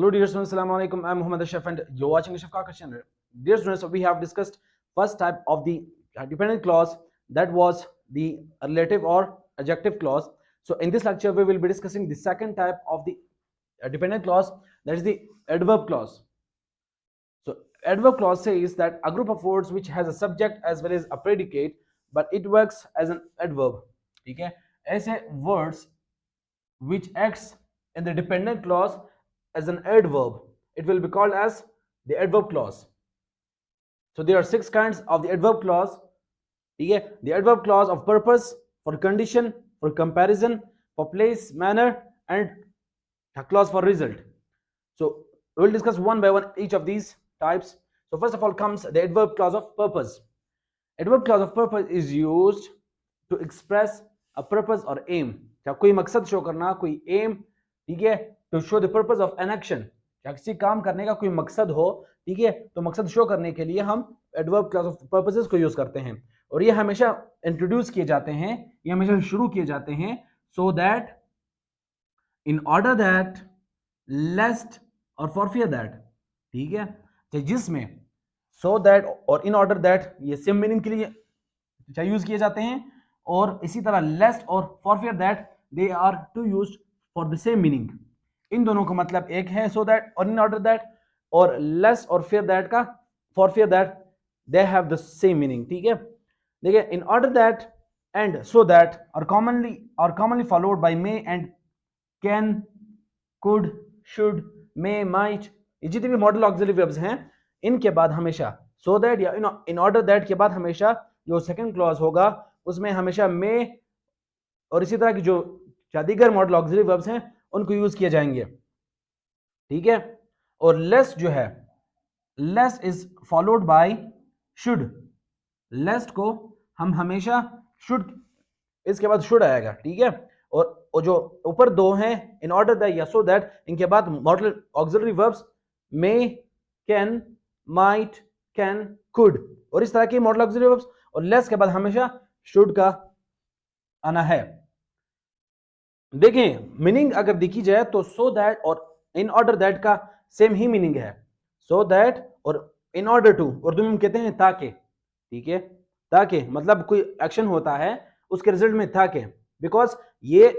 Hello dear students, Assalamu alaikum. I'm Muhammad Ashraf and you're watching Ashraf Kaka channel. Dear students, we have discussed first type of the dependent clause, that was the relative or adjective clause. So in this lecture we will be discussing the second type of the dependent clause, that is the adverb clause. So adverb clause says that a group of words which has a subject as well as a predicate but it works as an adverb. ठीक है, ऐसे words which acts in the dependent clause as an adverb, it will be called as the adverb clause. So there are 6 kinds of the adverb clause. The adverb clause of purpose, for condition, for comparison, for place, manner, and a clause for result. So we will discuss one by one each of these types. So first of all comes the adverb clause of purpose. Adverb clause of purpose is used to express a purpose or aim. क्या कोई मकसद show करना, कोई aim, ठीक है, to show the purpose of an action, क्या किसी काम करने का कोई मकसद हो, ठीक है, तो मकसद शो करने के लिए हम एडवर्ब क्लॉज ऑफ पर्पसेस को यूज करते हैं और ये हमेशा इंट्रोड्यूस किए जाते हैं, ये हमेशा शुरू किए जाते हैं so that, in order that, lest और फॉर फियर दैट, ठीक है, तो जिसमें सो दैट और इन ऑर्डर दैट ये सेम मीनिंग के लिए यूज किए जाते हैं और इसी तरह लेस्ट और for fear that they are to used for the same meaning. इन दोनों का मतलब एक है सो दैट और इन ऑर्डर दैट, और लेस और फियर दैट का for fear that they have the same meaning. ठीक है, देखिए in order that and so that are commonly followed by may and can, could, should, may, might, ये जितने भी model auxiliary verbs हैं इनके बाद हमेशा सो दैट या इन ऑर्डर दैट के बाद हमेशा जो सेकंड क्लॉज होगा उसमें हमेशा मे और इसी तरह की जो दीगर मॉडल ऑक्सिलरी वर्ब्स हैं उनको यूज किए जाएंगे. ठीक है, और लेस जो है, lest is followed by should. Lest को हम हमेशा शुड, इसके बाद शुड आएगा. ठीक है, और जो ऊपर दो हैं इन ऑर्डर दैट या सो दैट, इनके बाद model auxiliary verbs may, can, might, can, could और इस तरह के मॉडल ऑक्सिलरी वर्ब्स, और लेस के बाद हमेशा शुड का आना है. देखें मीनिंग अगर देखी जाए तो सो दैट और इन ऑर्डर दैट का सेम ही मीनिंग है. सो दैट और इन ऑर्डर टू, उर्दू में हम कहते हैं ताकि. ठीक है, ताकि मतलब कोई एक्शन होता है उसके रिजल्ट में ताकि, बिकॉज ये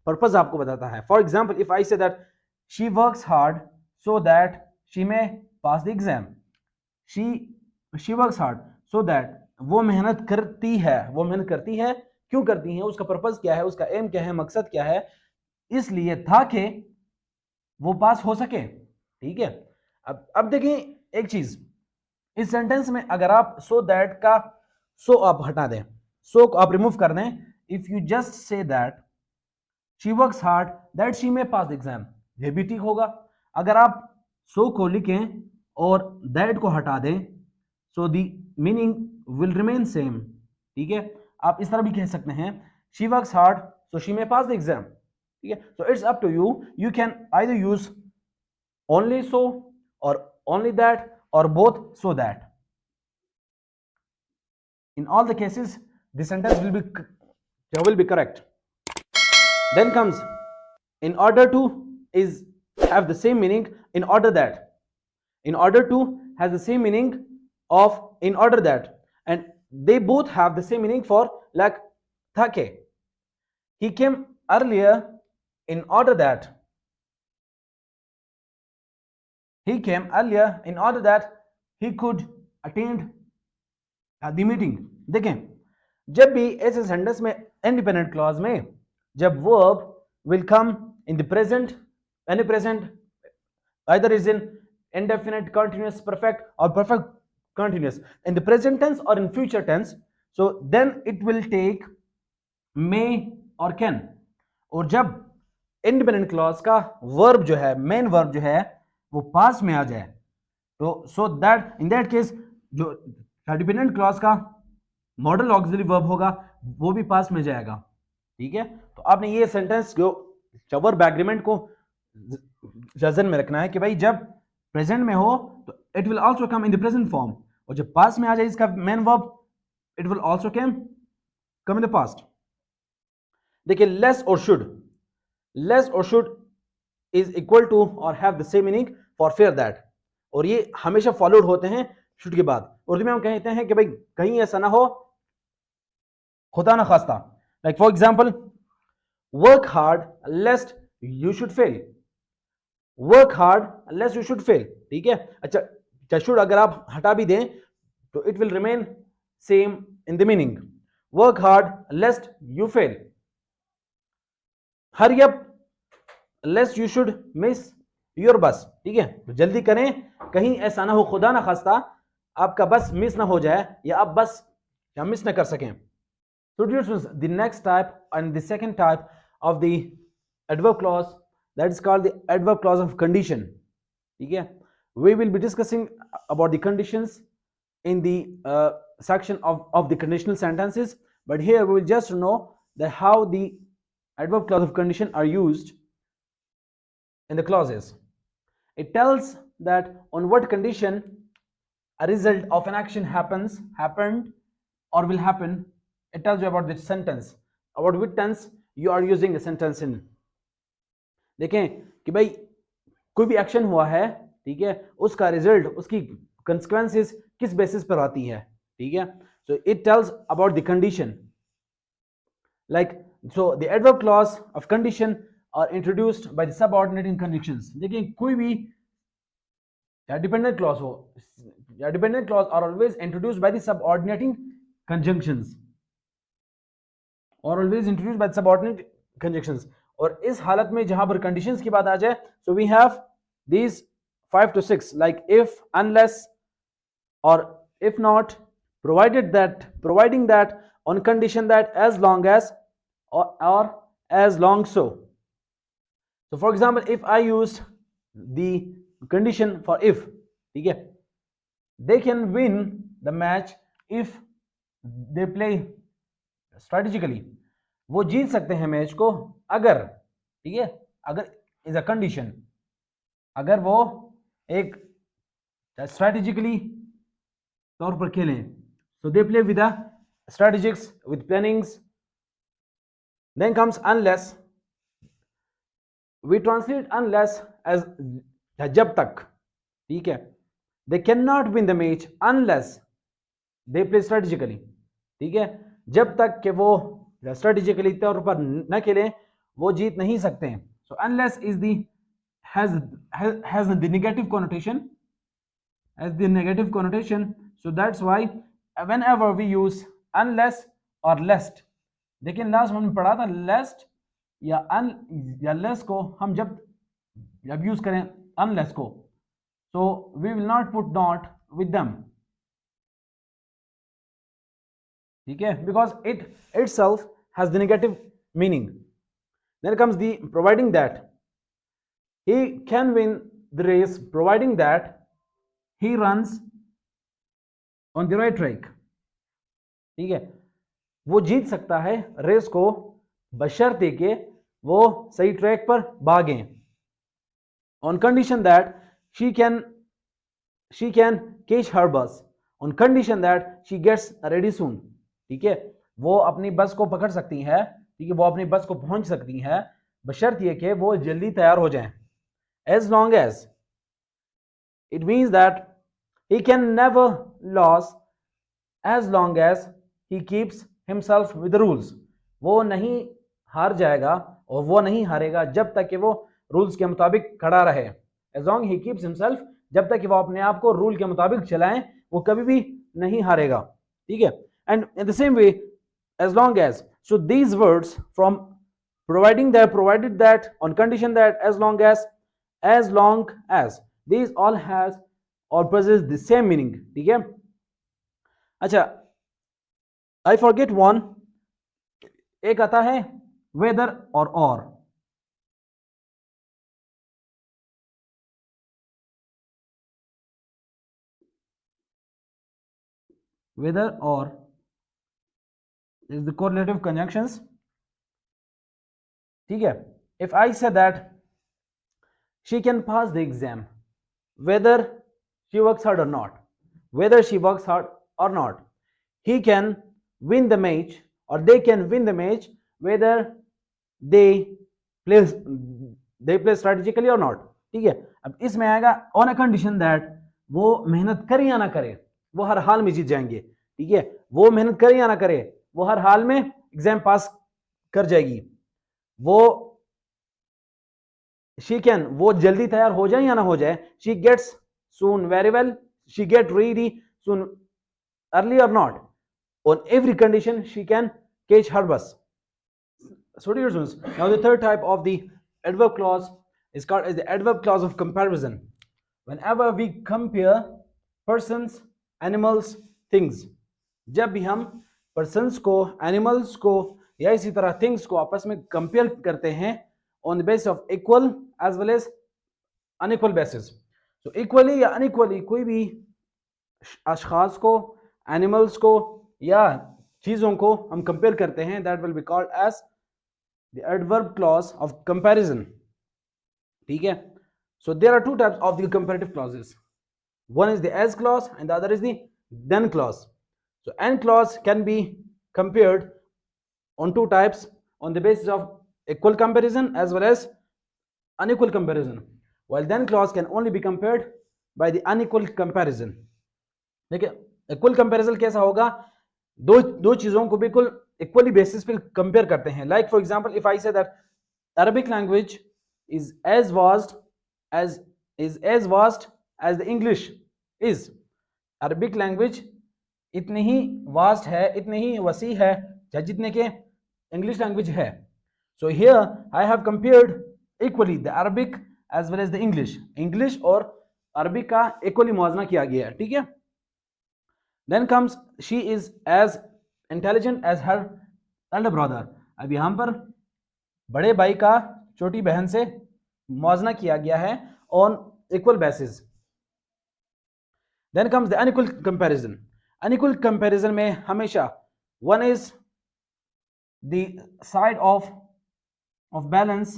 पर्पस आपको बताता है. For example if I say that she works hard so that she may pass the exam. She works hard so that वो मेहनत करती है. वो मेहनत करती है, क्यों करती है, उसका पर्पस क्या है, उसका एम क्या है, मकसद क्या है, इसलिए था कि वो पास हो सके. ठीक है, अब देखें एक चीज, इस सेंटेंस में अगर आप सो दैट का सो आप हटा दें, सो को आप रिमूव कर दें, if you just say that she works hard that she may pass the exam, ये भी ठीक होगा. अगर आप सो को लिखें और दैट को हटा दें, so the meaning will remain same. ठीक है, आप इस तरह भी कह सकते हैं she works hard so she may pass the exam. ठीक है, so it's up to you, you can either use only so और ओनली दैट और both so that. In all the cases the sentence will be correct. Then comes in order to is have the same meaning in order that. In order to has the same meaning of in order that, and they both have the same meaning for like thake. He came earlier in order that. He came earlier in order that he could attend the meeting. देखें जब भी ऐसे sentence में independent clause में जब verb will come in the present, any present, either is in indefinite continuous perfect or perfect continuous, in the present tense or in future tense, so then it will take may or can. और जब independent clause का verb जो है, main verb जो है वो पास में आ जाए, तो सो दैट इन दैट केस जो डिपेंडेंट क्लॉज का मॉडल ऑक्सिलरी वर्ब होगा वो भी पास में जाएगा. ठीक है, तो आपने ये सेंटेंस जो वर्ब एग्रीमेंट को नजर में रखना है कि भाई जब प्रेजेंट में हो तो it will also come in the present form, और जब पास में आ जाए इसका main verb it will also come in the past. देखिए लेस और शुड इज इक्वल टू और have the same meaning for fair that, और ये हमेशा फॉलोड होते हैं शुड के बाद। उर्दू में हम कहते हैं कि भाई कहीं ऐसा ना हो, खुदा ना खास्ता। Like for example, work hard lest you should fail, work hard lest you should fail, ठीक है। अच्छा, शुड अगर आप हटा भी दें तो it will remain same in the meaning, work hard lest you fail, hurry up लेस्ट you should miss your बस, ठीक है। तो जल्दी करें, कहीं ऐसा ना हो खुदा ना खास्ता आपका बस मिस ना हो जाए या आप बस या मिस ना कर सकें। So dear students, the next type and the second type of the adverb clause, that is called the adverb clause of condition, ठीक है। We will be discussing about the conditions in the section of the conditional sentences, but here we will just know that how the adverb clause of condition are used in the clauses. It tells that on what condition a result of an action happened or will happen. It tells you about the sentence, about which tense you are using the sentence in. देखें कि भाई कोई भी action हुआ है, ठीक है, उसका रिजल्ट, उसकी कंसिक्वेंसेस किस बेसिस पर आती है, ठीक है। So it tells about the condition, like so the adverb clause of condition are introduced by the subordinating conjunctions. देखिए कोई भी या डिपेंडेंट क्लॉज हो, या dependent clause are always introduced by the subordinating conjunctions or always introduced by subordinate conjunctions। और इस हालत में जहां पर conditions की बात आ जाए, so we have these 5 to 6 like if, unless or if not, providing that, on condition that, as long as, or as long so। So for example, if I used the condition for if, ठीक है, they can win the match if they play strategically, वो जीत सकते हैं match को अगर, ठीक है, अगर इज अ कंडीशन, अगर वो एक स्ट्रेटेजिकली तौर पर खेलें, so they play with the strategics, with plannings। then comes unless, we translate unless as जब तक, ठीक है, they cannot win the match unless they play strategically, ठीक है, जब तक कि वो स्ट्रेटेजिकली तौर पर न खेलें वो जीत नहीं सकते हैं। So unless is the has the negative connotation, as the negative connotation, so that's why whenever we use unless or lest, लेकिन लास्ट हमने पढ़ा था lest या less को हम जब यूज करें unless को, so we will not put not with them, ठीक है, because it itself has the negative meaning। then comes the providing that, he can win the race providing that he runs on the right track, ठीक है, वो जीत सकता है race को बशर्ते के वो सही ट्रैक पर भागें, on condition that she can catch her bus, on condition that she gets ready soon, ठीक है, वो अपनी बस को पकड़ सकती है, ठीक है, वो अपनी बस को पहुंच सकती है बशर्ते कि वो जल्दी तैयार हो जाएं। as long as, it means that he can never lose as long as he keeps himself with the rules, वो नहीं हार जाएगा और वो नहीं हारेगा जब तक कि वो रूल्स के मुताबिक खड़ा रहे। as long he keeps himself, जब तक कि वो अपने आप को रूल के मुताबिक चलाएं वो कभी भी नहीं हारेगा, ठीक है। and in the same way, as long as, so these words from providing that, provided that, on condition that, as long as, these all has or possess the same meaning, ठीक है। अच्छा, I forget one, एक आता है whether or whether or is the correlative conjunctions, ठीक है। if I say that she can pass the exam whether she works hard or not, whether she works hard or not, he can win the match or they can win the match whether they play they play strategically और not, ठीक है। अब इसमें आएगा on a condition that वो मेहनत करे या ना करे, वो हर हाल में जीत जाएंगे, ठीक है। वो मेहनत करे या ना करे, वो हर हाल में एग्जाम पास कर जाएगी। वो शी कैन, वो जल्दी तैयार हो जाए या ना हो जाए, she gets soon very well, she get ready soon early और not, on every condition she can catch her bus. So dear students, now the third type of the adverb clause is called as the adverb clause of comparison. Whenever we compare persons, animals, things, जब भी हम persons को, animals को या इसी तरह things को आपस में compare करते हैं on the basis of equal as well as unequal basis. So equally या unequally कोई भी अशखास को, एनिमल्स को या चीजों को हम कंपेयर करते हैं, that will be called as the adverb clause of comparison, ठीक है। So there are two types of the comparative clauses, one is the as clause and the other is the then clause. So and clause can be compared on two types on the basis of equal comparison as well as unequal comparison, while then clause can only be compared by the unequal comparison. देखिए equal comparison कैसा होगा, दो दो चीजों को बिल्कुल equally basis पे compare करते हैं। Like for example if I say that Arabic language is as vast as the English is, Arabic language इतनी ही वास्ट है, इतनी ही वसी है जितने के इंग्लिश लैंग्वेज है। So here I have compared equally the Arabic as well as the English, English और अरबिक का इक्वली मुआवजा किया गया है, ठीक है। Then comes she is as intelligent as her elder brother. अब यहां पर बड़े भाई का छोटी बहन से मुआवजा किया गया है on equal basis. Then comes the unequal comparison. Unequal comparison में हमेशा one is the side of balance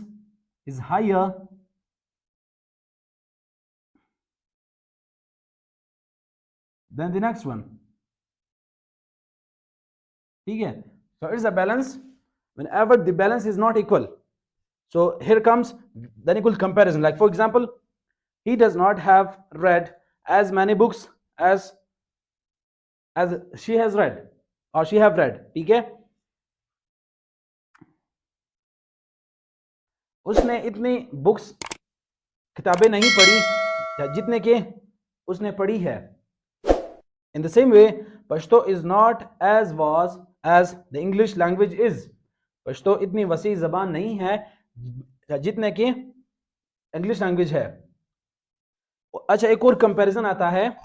is higher than the next one, ठीक है। so it's a balance whenever the balance is not equal. So here comes the unequal comparison. Like for example, he does not have read as many books as she has read or she have read, ठीक है। उसने इतनी books किताबें नहीं पढ़ी जितने के उसने पढ़ी है। In the same way, Pashto is not as vast as the English language is. Pashto इतनी वसी जबान नहीं है जितने की इंग्लिश लैंग्वेज है। अच्छा एक और कंपैरिजन आता है,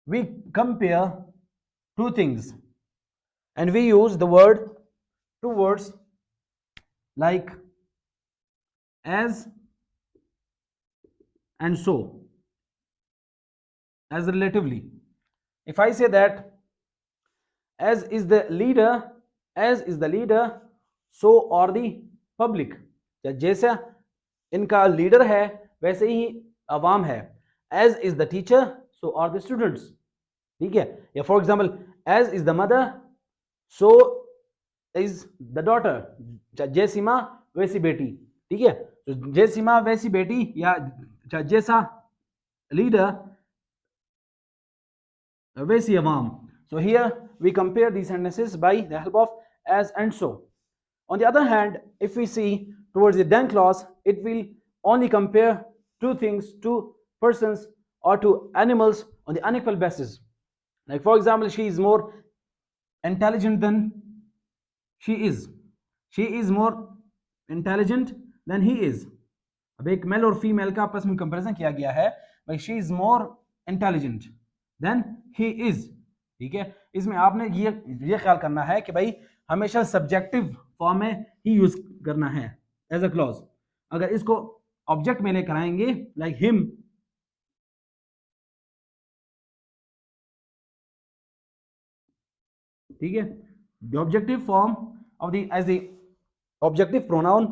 we compare two things and we use the word, two words like as and so, as relatively. If I say that as is the leader, so are the public, जैसा इनका leader है वैसे ही अवाम है। as is the teacher, so are the students, ठीक है। या for example as is the mother, so is the daughter, जैसी माँ वैसी बेटी, ठीक है। तो जैसी माँ वैसी बेटी या जैसा लीडर वैसी अवाम। So here we compare these sentences by the help of as and so. On the other hand, if we see towards the then clause, it will only compare two things, two persons or two animals on the unequal basis. Like for example, she is more intelligent than she is. She is more intelligent than he is. अब एक mail और female का आपस में comparison किया गया है, भाई she is more intelligent than he is, ठीक है। इसमें आपने ये ख्याल करना है कि भाई हमेशा सब्जेक्टिव फॉर्म में ही यूज करना है एज अ क्लॉज। अगर इसको ऑब्जेक्ट में लेकर आएंगे लाइक हिम, ठीक है, the objective form of the as the objective pronoun,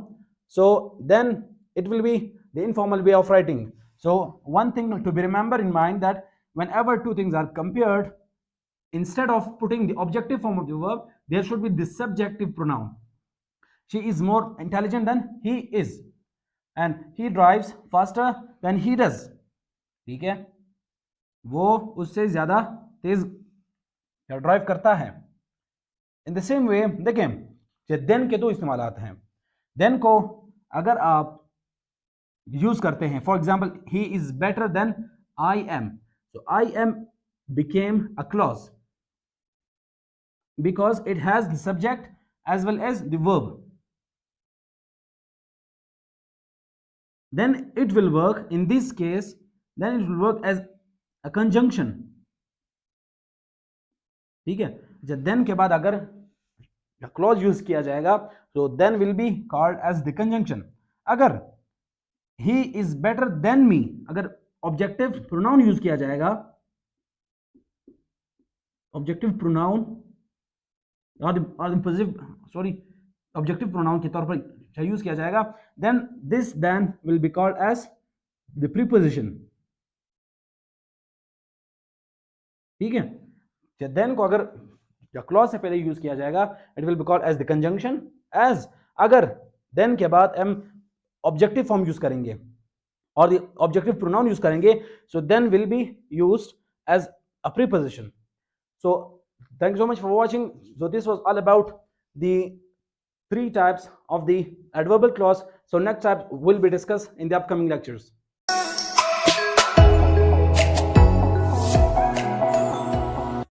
so then it will be the informal way of writing. So one thing to be remembered in mind, that whenever two things are compared, instead of putting the objective form of the verb, there should be the subjective pronoun. she is more intelligent than he is, and he drives faster than he does. ठीक है, वो उससे ज्यादा तेज drive करता है. In the same way देखें, then के दो इस्तेमाल आते हैं. देन को अगर आप यूज करते हैं, for example he is better than I am, so I am became a clause because it has the subject as well as the verb. Then it will work in this case, then it will work as a conjunction. ठीक है, जब then के बाद अगर clause use किया जाएगा तो then will be called as the conjunction. अगर he is better than me, अगर ऑब्जेक्टिव प्रोनाउन यूज किया जाएगा, ऑब्जेक्टिव प्रोनाउन और ऑब्जेक्टिव प्रोनाउन के तौर पर यूज किया जाएगा, then this then will be called as the preposition. ठीक है, देन को अगर क्लॉज से पहले यूज किया जाएगा, it will be called as the conjunction. As अगर देन के बाद हम ऑब्जेक्टिव फॉर्म यूज करेंगे और द ऑब्जेक्टिव प्रोनाउन यूज करेंगे, so then will be used as a preposition. So thank you so much for watching. So this was all about the 3 types of the adverbial clause. So next type will be discussed in the upcoming lectures.